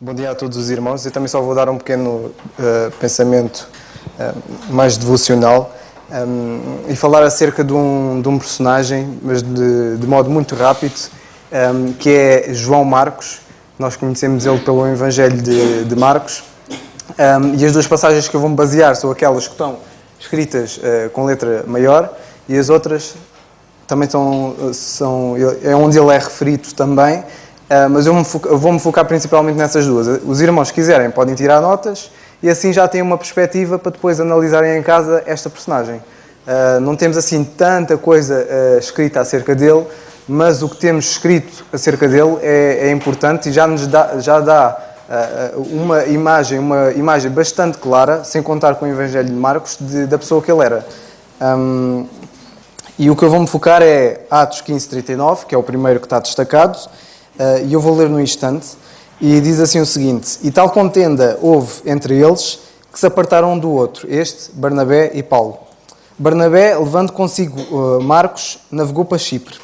Bom dia a todos os irmãos. Eu também só vou dar um pequeno pensamento mais devocional e falar acerca de um personagem, mas de modo muito rápido, que é João Marcos. Nós conhecemos ele pelo Evangelho de Marcos. E as duas passagens que eu vou me basear são aquelas que estão escritas com letra maior e as outras também é onde ele é referido também. Mas eu vou-me focar principalmente nessas duas. Os irmãos, se quiserem, podem tirar notas e assim já têm uma perspectiva para depois analisarem em casa esta personagem. Não temos assim tanta coisa escrita acerca dele, mas o que temos escrito acerca dele é importante e já dá uma imagem bastante clara, sem contar com o Evangelho de Marcos, da pessoa que ele era. E o que eu vou-me focar é Atos 15:39, que é o primeiro que está destacado. E eu vou ler no instante, e diz assim o seguinte: E tal contenda houve entre eles, que se apartaram um do outro, Barnabé e Paulo. Barnabé, levando consigo Marcos, navegou para Chipre.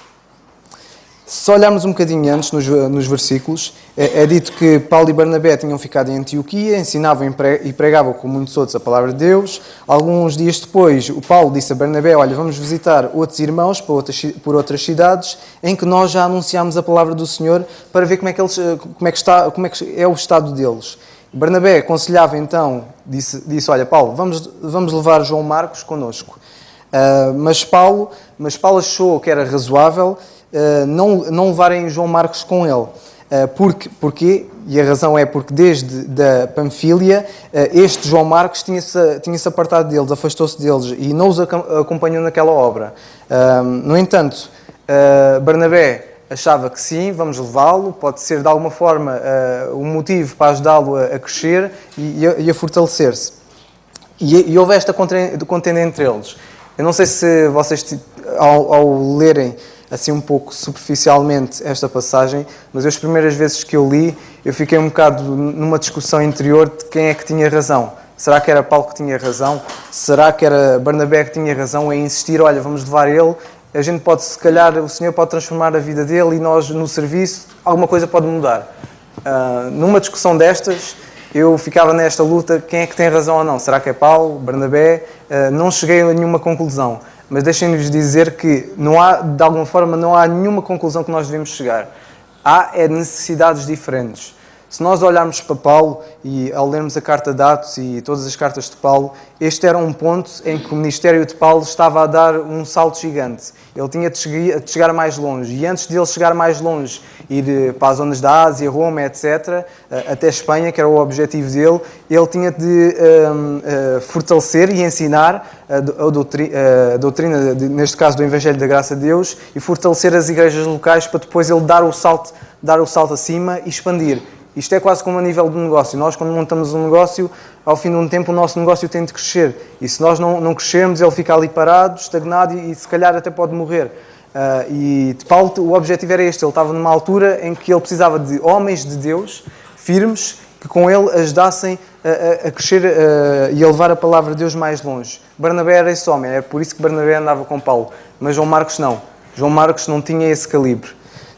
Se olharmos um bocadinho antes, nos versículos, é dito que Paulo e Barnabé tinham ficado em Antioquia, ensinavam e pregavam com muitos outros a palavra de Deus. Alguns dias depois, o Paulo disse a Barnabé: olha, vamos visitar outros irmãos por outras cidades, em que nós já anunciámos a palavra do Senhor, para ver como é que é o estado deles. Barnabé aconselhava então, disse: olha, Paulo, vamos levar João Marcos connosco. Mas Paulo achou que era razoável não levarem João Marcos com ele. Porquê? E a razão é porque desde da Panfília este João Marcos tinha-se apartado deles, afastou-se deles e não os acompanhou naquela obra. No entanto, Barnabé achava que sim, vamos levá-lo, pode ser de alguma forma um motivo para ajudá-lo a crescer e a fortalecer-se. E houve esta contenda entre eles. Eu não sei se vocês, ao lerem assim um pouco superficialmente esta passagem, mas as primeiras vezes que eu li, eu fiquei um bocado numa discussão interior de quem é que tinha razão. Será que era Paulo que tinha razão? Será que era Barnabé que tinha razão em insistir, olha, vamos levar ele, a gente pode, se calhar, o Senhor pode transformar a vida dele e nós, no serviço, alguma coisa pode mudar. Numa discussão destas, eu ficava nesta luta, quem é que tem razão ou não? Será que é Paulo, Barnabé? Não cheguei a nenhuma conclusão. Mas deixem-nos dizer que, de alguma forma, não há nenhuma conclusão que nós devemos chegar. Há necessidades diferentes. Se nós olharmos para Paulo e ao lermos a carta de Atos e todas as cartas de Paulo, este era um ponto em que o ministério de Paulo estava a dar um salto gigante. Ele tinha de chegar mais longe. E antes de ele chegar mais longe, ir para as zonas da Ásia, Roma, etc., até Espanha, que era o objetivo dele, ele tinha de fortalecer e ensinar a doutrina, neste caso do Evangelho da Graça de Deus, e fortalecer as igrejas locais para depois ele dar o salto acima e expandir. Isto é quase como a nível do negócio. Nós, quando montamos um negócio, ao fim de um tempo, o nosso negócio tem de crescer. E se nós não crescermos, ele fica ali parado, estagnado e se calhar até pode morrer. E de Paulo, o objetivo era este. Ele estava numa altura em que ele precisava de homens de Deus, firmes, que com ele ajudassem a crescer e a levar a palavra de Deus mais longe. Barnabé era esse homem. É por isso que Barnabé andava com Paulo. Mas João Marcos não. João Marcos não tinha esse calibre.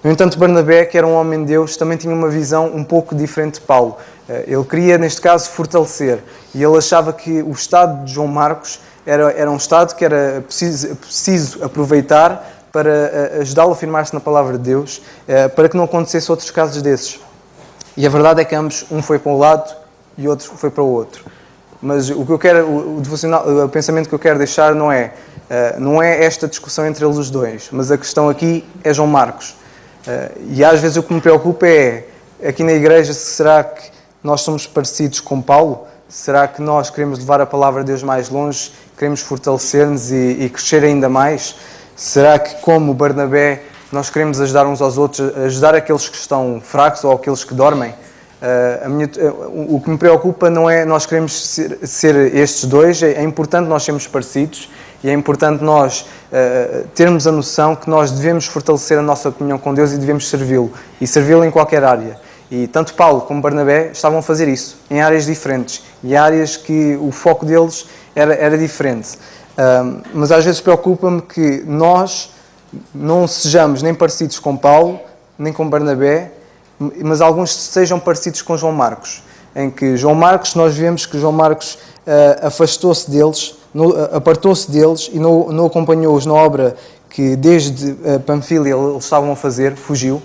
No entanto, Barnabé, que era um homem de Deus, também tinha uma visão um pouco diferente de Paulo. Ele queria, neste caso, fortalecer. E ele achava que o estado de João Marcos era um estado que era preciso aproveitar para ajudá-lo a afirmar-se na palavra de Deus, para que não acontecesse outros casos desses. E a verdade é que ambos, um foi para um lado e outro foi para o outro. Mas o que eu quero, o pensamento que eu quero deixar não é esta discussão entre eles os dois, mas a questão aqui é João Marcos. E às vezes o que me preocupa é, aqui na igreja, será que nós somos parecidos com Paulo? Será que nós queremos levar a palavra de Deus mais longe? Queremos fortalecer-nos e crescer ainda mais? Será que, como Barnabé, nós queremos ajudar uns aos outros, ajudar aqueles que estão fracos ou aqueles que dormem? O que me preocupa não é nós queremos ser estes dois, é importante nós sermos parecidos e é importante nós termos a noção que nós devemos fortalecer a nossa comunhão com Deus e devemos servi-lo, e servi-lo em qualquer área. E tanto Paulo como Barnabé estavam a fazer isso, em áreas diferentes, e áreas que o foco deles era diferente. Mas às vezes preocupa-me que nós não sejamos nem parecidos com Paulo, nem com Barnabé, mas alguns sejam parecidos com João Marcos, em que João Marcos, nós vemos que João Marcos afastou-se deles, apartou-se deles e não acompanhou-os na obra que desde Panfilia eles estavam a fazer, fugiu.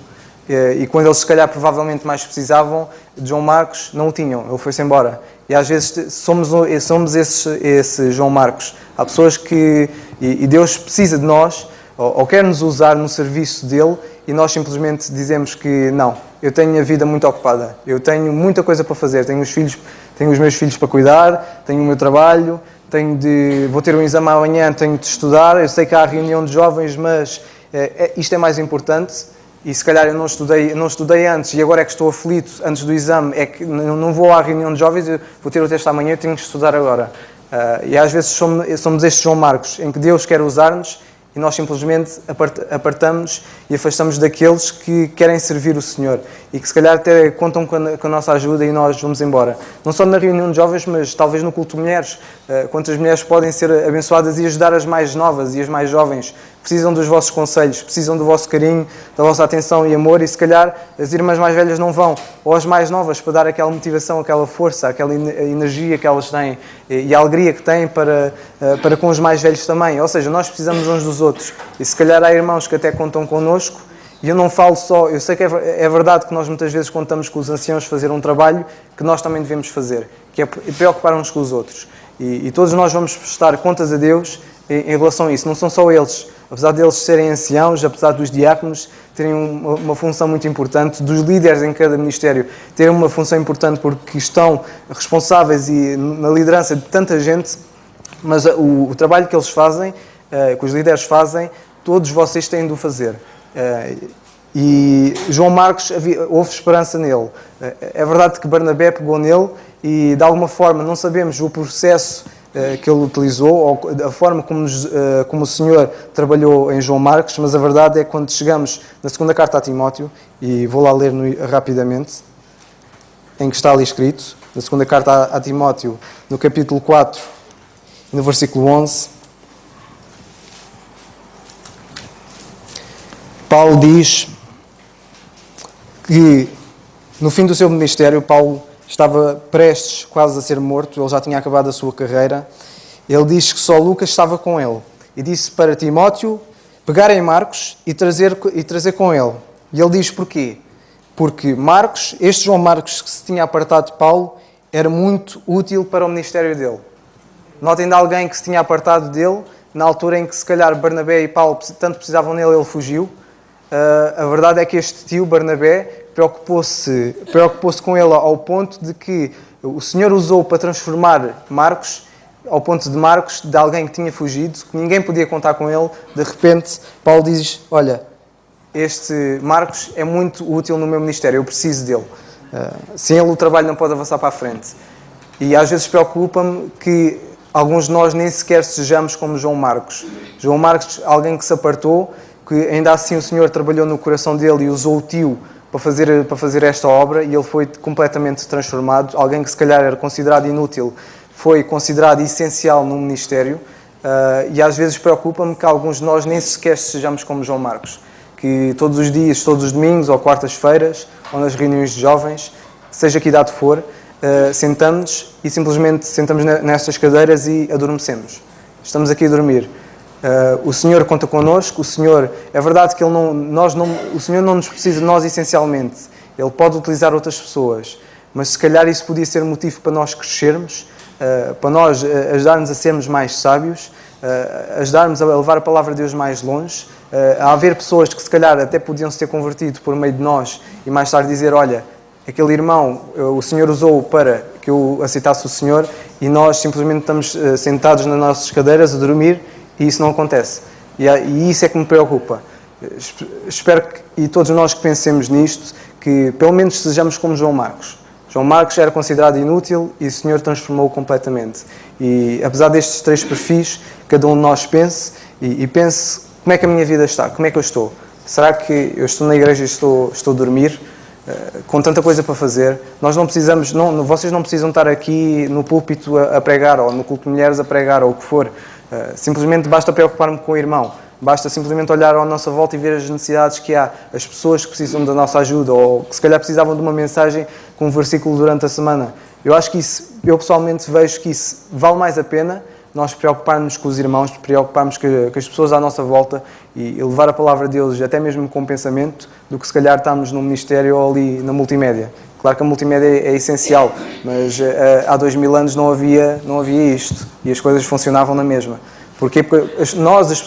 E quando eles, se calhar, provavelmente mais precisavam de João Marcos, não o tinham, ele foi-se embora. E às vezes somos esse João Marcos. Há pessoas que... E Deus precisa de nós, ou quer nos usar no serviço dele, e nós simplesmente dizemos que não, eu tenho a vida muito ocupada, eu tenho muita coisa para fazer, tenho os meus filhos para cuidar, tenho o meu trabalho, vou ter um exame amanhã, tenho de estudar, eu sei que há a reunião de jovens, mas isto é mais importante. E se calhar eu não estudei antes e agora é que estou aflito antes do exame, é que não vou à reunião de jovens, eu vou ter o teste amanhã, eu tenho que estudar agora. E às vezes somos estes João Marcos, em que Deus quer usar-nos e nós simplesmente apartamos e afastamos daqueles que querem servir o Senhor e que se calhar até contam com a nossa ajuda e nós vamos embora. Não só na reunião de jovens, mas talvez no culto de mulheres. Quantas mulheres podem ser abençoadas e ajudar as mais novas e as mais jovens? Precisam dos vossos conselhos, precisam do vosso carinho, da vossa atenção e amor, e se calhar as irmãs mais velhas não vão, ou as mais novas, para dar aquela motivação, aquela força, aquela energia que elas têm e a alegria que têm para com os mais velhos também. Ou seja, nós precisamos uns dos outros. E se calhar há irmãos que até contam connosco, e eu não falo só, eu sei que é verdade que nós muitas vezes contamos com os anciãos fazer um trabalho que nós também devemos fazer, que é preocupar uns com os outros. E todos nós vamos prestar contas a Deus em relação a isso. Não são só eles. Apesar deles serem anciãos, apesar dos diáconos terem uma função muito importante, dos líderes em cada ministério terem uma função importante porque estão responsáveis e na liderança de tanta gente, mas o trabalho que eles fazem, que os líderes fazem, todos vocês têm de o fazer. E João Marcos, houve esperança nele. É verdade que Barnabé pegou nele e, de alguma forma, não sabemos o processo que ele utilizou, ou a forma como o Senhor trabalhou em João Marcos, mas a verdade é que quando chegamos na segunda carta a Timóteo, e vou lá ler rapidamente, em que está ali escrito, na segunda carta a Timóteo, no capítulo 4, no versículo 11, Paulo diz que no fim do seu ministério, Paulo estava prestes quase a ser morto, ele já tinha acabado a sua carreira. Ele diz que só Lucas estava com ele. E disse para Timóteo pegar em Marcos e trazer com ele. E ele diz porquê? Porque Marcos, este João Marcos que se tinha apartado de Paulo, era muito útil para o ministério dele. Notem de alguém que se tinha apartado dele, na altura em que se calhar Barnabé e Paulo tanto precisavam nele, ele fugiu. A verdade é que este tio, Barnabé, preocupou-se com ele ao ponto de que o Senhor usou para transformar Marcos, ao ponto de Marcos, de alguém que tinha fugido, que ninguém podia contar com ele, de repente Paulo diz, olha, este Marcos é muito útil no meu ministério, eu preciso dele. Sem ele o trabalho não pode avançar para a frente. E às vezes preocupa-me que alguns de nós nem sequer sejamos como João Marcos. João Marcos, alguém que se apartou, que ainda assim o Senhor trabalhou no coração dele e usou o tio para fazer esta obra e ele foi completamente transformado. Alguém que se calhar era considerado inútil foi considerado essencial no ministério e às vezes preocupa-me que alguns de nós nem sequer sejamos como João Marcos, que todos os dias, todos os domingos ou quartas-feiras ou nas reuniões de jovens, seja que idade for, sentamos e simplesmente sentamos nestas cadeiras e adormecemos. Estamos aqui a dormir. O Senhor conta connosco, o Senhor, é verdade que o Senhor não nos precisa de nós essencialmente, Ele pode utilizar outras pessoas, mas se calhar isso podia ser motivo para nós crescermos, para nós ajudarmos a sermos mais sábios, ajudarmos a levar a palavra de Deus mais longe, a haver pessoas que se calhar até podiam se ter convertido por meio de nós e mais tarde dizer, olha, aquele irmão, o Senhor usou para que eu aceitasse o Senhor e nós simplesmente estamos sentados nas nossas cadeiras a dormir. E isso não acontece. E isso é que me preocupa. Espero que, e todos nós que pensemos nisto, que pelo menos sejamos como João Marcos. João Marcos era considerado inútil e o Senhor transformou-o completamente. E apesar destes três perfis, cada um de nós pense e pense como é que a minha vida está, como é que eu estou. Será que eu estou na igreja e estou a dormir? Com tanta coisa para fazer. Nós não precisamos, vocês não precisam estar aqui no púlpito a pregar ou no culto de mulheres a pregar ou o que for. Simplesmente basta preocupar-me com o irmão. Basta simplesmente olhar à nossa volta e ver as necessidades que há, as pessoas que precisam da nossa ajuda ou que se calhar precisavam de uma mensagem com um versículo durante a semana. Eu acho que isso, eu pessoalmente vejo que isso vale mais a pena nós preocuparmos com os irmãos, preocuparmos com as pessoas à nossa volta e levar a palavra deles até mesmo com pensamento, do que se calhar estamos no ministério ou ali na multimédia. Claro que a multimédia é essencial, mas há 2000 anos não havia isto e as coisas funcionavam na mesma. Porquê? Porque as pessoas as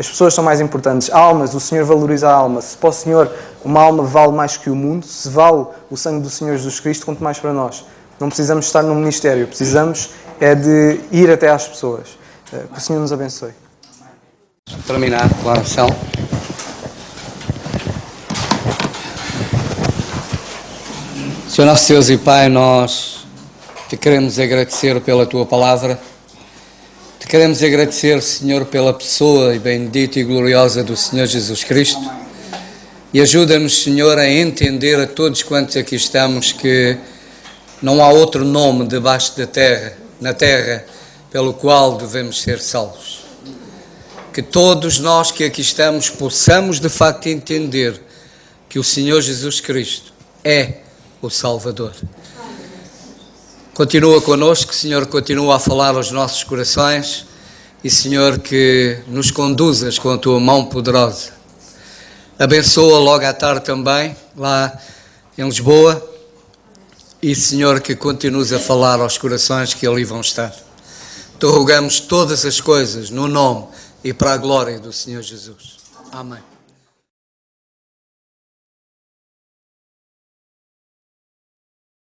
pessoas são mais importantes. Almas, o Senhor valoriza a alma. Se para o Senhor uma alma vale mais que o mundo, se vale o sangue do Senhor Jesus Cristo, quanto mais para nós. Não precisamos estar no ministério, precisamos de ir até às pessoas. Que o Senhor nos abençoe. Vamos terminar com a oração. Senhor nosso Deus e Pai, nós te queremos agradecer pela Tua palavra. Te queremos agradecer, Senhor, pela pessoa bendita e gloriosa do Senhor Jesus Cristo. E ajuda-nos, Senhor, a entender a todos quantos aqui estamos que não há outro nome debaixo da terra, na terra, pelo qual devemos ser salvos. Que todos nós que aqui estamos possamos de facto entender que o Senhor Jesus Cristo é o Salvador. Continua connosco, Senhor, continua a falar aos nossos corações e, Senhor, que nos conduzas com a Tua mão poderosa. Abençoa logo à tarde também, lá em Lisboa, e, Senhor, que continues a falar aos corações que ali vão estar. Te rogamos todas as coisas no nome e para a glória do Senhor Jesus. Amém.